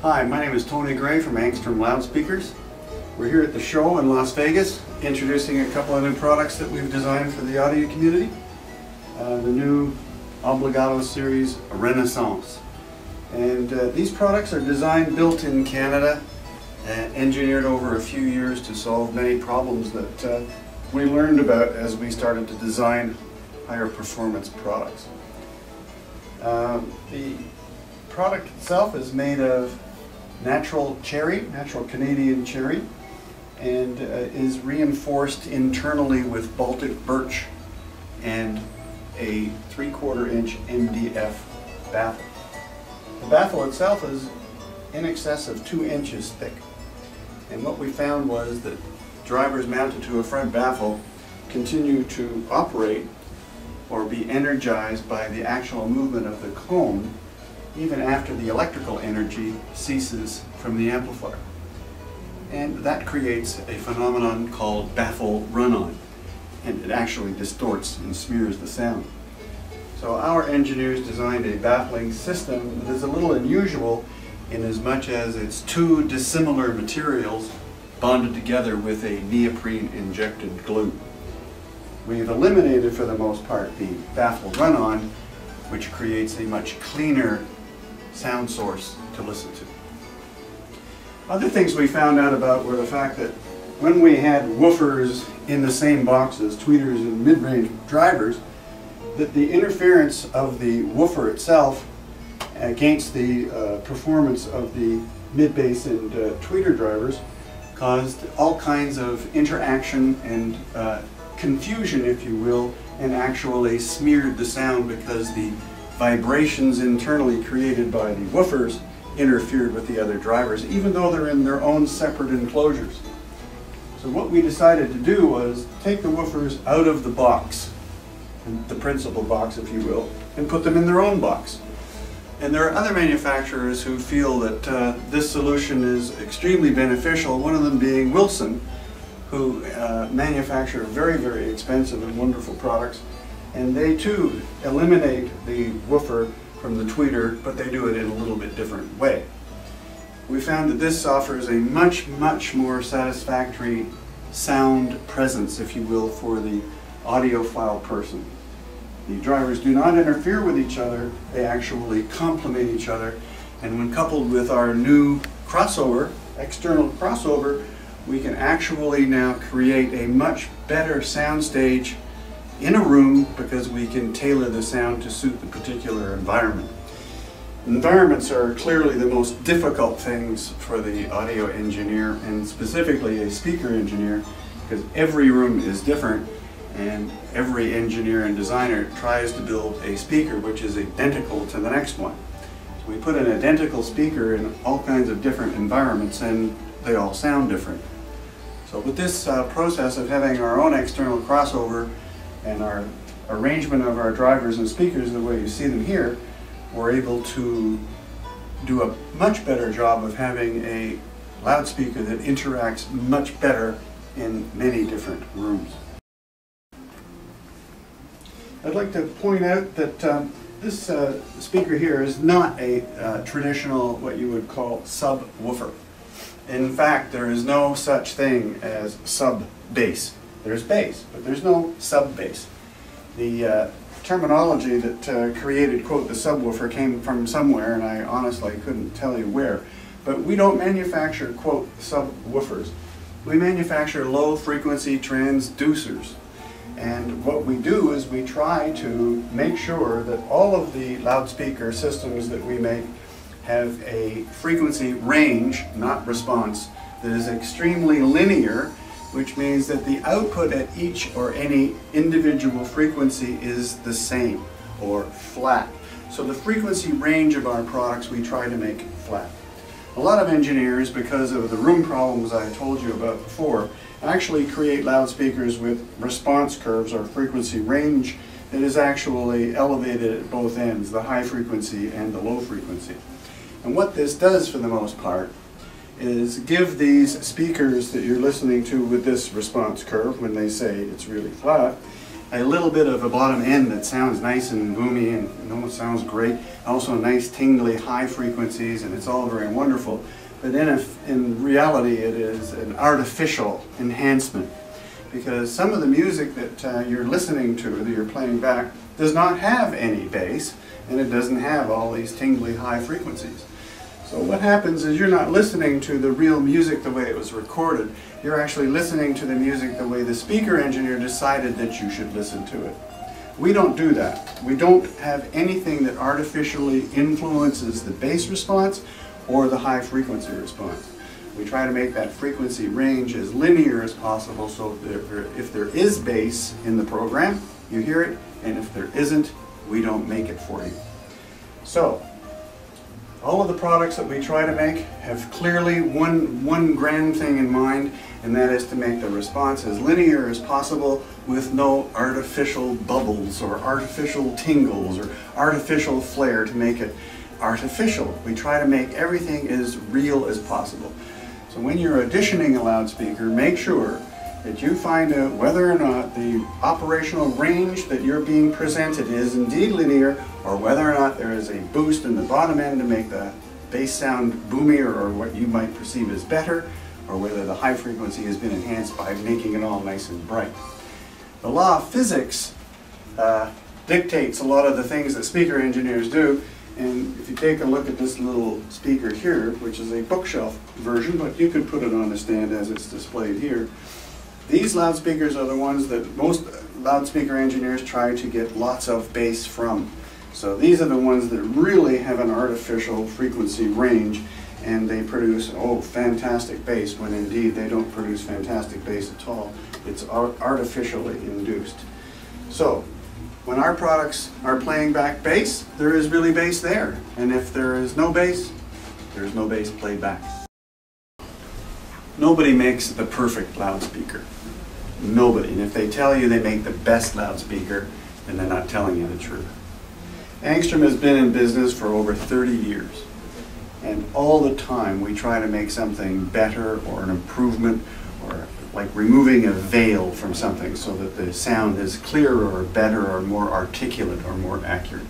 Hi, my name is Tony Gray from Angstrom Loudspeakers. We're here at the show in Las Vegas, introducing a couple of new products that we've designed for the audio community. The new AudiogoN series Renaissance. And these products are designed, built in Canada, engineered over a few years to solve many problems that we learned about as we started to design higher performance products. The product itself is made of natural Canadian cherry, and is reinforced internally with Baltic birch and a 3/4 inch MDF baffle. The baffle itself is in excess of 2 inches thick, and what we found was that drivers mounted to a front baffle continue to operate or be energized by the actual movement of the cone even after the electrical energy ceases from the amplifier. And that creates a phenomenon called baffle run-on, and it actually distorts and smears the sound. So our engineers designed a baffling system that is a little unusual in as much as it's two dissimilar materials bonded together with a neoprene injected glue. We've eliminated for the most part the baffle run-on, which creates a much cleaner sound source to listen to. Other things we found out about were the fact that when we had woofers in the same boxes, tweeters and mid-range drivers, that the interference of the woofer itself against the performance of the mid-bass and tweeter drivers caused all kinds of interaction and confusion, if you will, and actually smeared the sound because the vibrations internally created by the woofers interfered with the other drivers, even though they're in their own separate enclosures. So what we decided to do was take the woofers out of the box, the principal box if you will, and put them in their own box. And there are other manufacturers who feel that this solution is extremely beneficial, one of them being Wilson, who manufacture very, very expensive and wonderful products. And they too eliminate the woofer from the tweeter, but they do it in a little bit different way. We found that this offers a much, much more satisfactory sound presence, if you will, for the audiophile person. The drivers do not interfere with each other, they actually complement each other, and when coupled with our new crossover, external crossover, we can actually now create a much better soundstage in a room because we can tailor the sound to suit the particular environment. Environments are clearly the most difficult things for the audio engineer, and specifically a speaker engineer, because every room is different and every engineer and designer tries to build a speaker which is identical to the next one. So we put an identical speaker in all kinds of different environments and they all sound different. So with this process of having our own external crossover and our arrangement of our drivers and speakers the way you see them here, we're able to do a much better job of having a loudspeaker that interacts much better in many different rooms. I'd like to point out that this speaker here is not a traditional, what you would call, subwoofer. In fact, there is no such thing as sub-bass. There's bass, but there's no sub-bass. The terminology that created, quote, the subwoofer came from somewhere, and I honestly couldn't tell you where. But we don't manufacture, quote, subwoofers. We manufacture low-frequency transducers. And what we do is we try to make sure that all of the loudspeaker systems that we make have a frequency range, not response, that is extremely linear, which means that the output at each or any individual frequency is the same, or flat. So the frequency range of our products we try to make flat. A lot of engineers, because of the room problems I told you about before, actually create loudspeakers with response curves or frequency range that is actually elevated at both ends, the high frequency and the low frequency. And what this does for the most part is give these speakers that you're listening to with this response curve, when they say it's really flat, a little bit of a bottom end that sounds nice and boomy and it sounds great. Also nice tingly high frequencies, and it's all very wonderful. But in reality it is an artificial enhancement, because some of the music that you're listening to, that you're playing back, does not have any bass, and it doesn't have all these tingly high frequencies. So what happens is you're not listening to the real music the way it was recorded. You're actually listening to the music the way the speaker engineer decided that you should listen to it. We don't do that. We don't have anything that artificially influences the bass response or the high frequency response. We try to make that frequency range as linear as possible, so if there is bass in the program, you hear it, and if there isn't, we don't make it for you. So, all of the products that we try to make have clearly one grand thing in mind, and that is to make the response as linear as possible with no artificial bubbles or artificial tingles or artificial flair to make it artificial. We try to make everything as real as possible. So when you're auditioning a loudspeaker, make sure that you find out whether or not the operational range that you're being presented is indeed linear, or whether or not there is a boost in the bottom end to make the bass sound boomier or what you might perceive as better, or whether the high frequency has been enhanced by making it all nice and bright. The law of physics dictates a lot of the things that speaker engineers do. And if you take a look at this little speaker here, which is a bookshelf version, but you could put it on a stand as it's displayed here. These loudspeakers are the ones that most loudspeaker engineers try to get lots of bass from. So these are the ones that really have an artificial frequency range, and they produce, oh, fantastic bass, when indeed they don't produce fantastic bass at all. It's artificially induced. So, when our products are playing back bass, there is really bass there. And if there is no bass, there's no bass played back. Nobody makes the perfect loudspeaker. Nobody. And if they tell you they make the best loudspeaker, then they're not telling you the truth. Angstrom has been in business for over 30 years. And all the time we try to make something better, or an improvement, or like removing a veil from something so that the sound is clearer or better or more articulate or more accurate.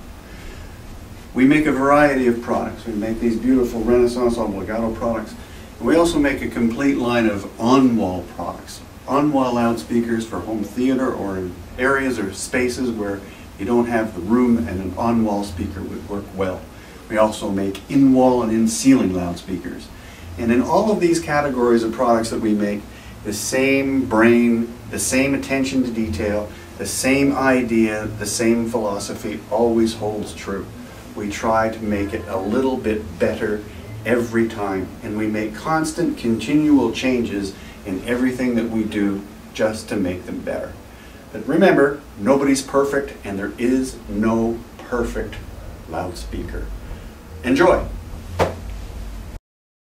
We make a variety of products. We make these beautiful Renaissance obligato products. And we also make a complete line of on-wall products. On-wall loudspeakers for home theater or in areas or spaces where you don't have the room, and an on-wall speaker would work well. We also make in-wall and in-ceiling loudspeakers. And in all of these categories of products that we make, the same brain, the same attention to detail, the same idea, the same philosophy always holds true. We try to make it a little bit better every time, and we make constant, continual changes in everything that we do just to make them better. But remember, nobody's perfect, and there is no perfect loudspeaker. Enjoy!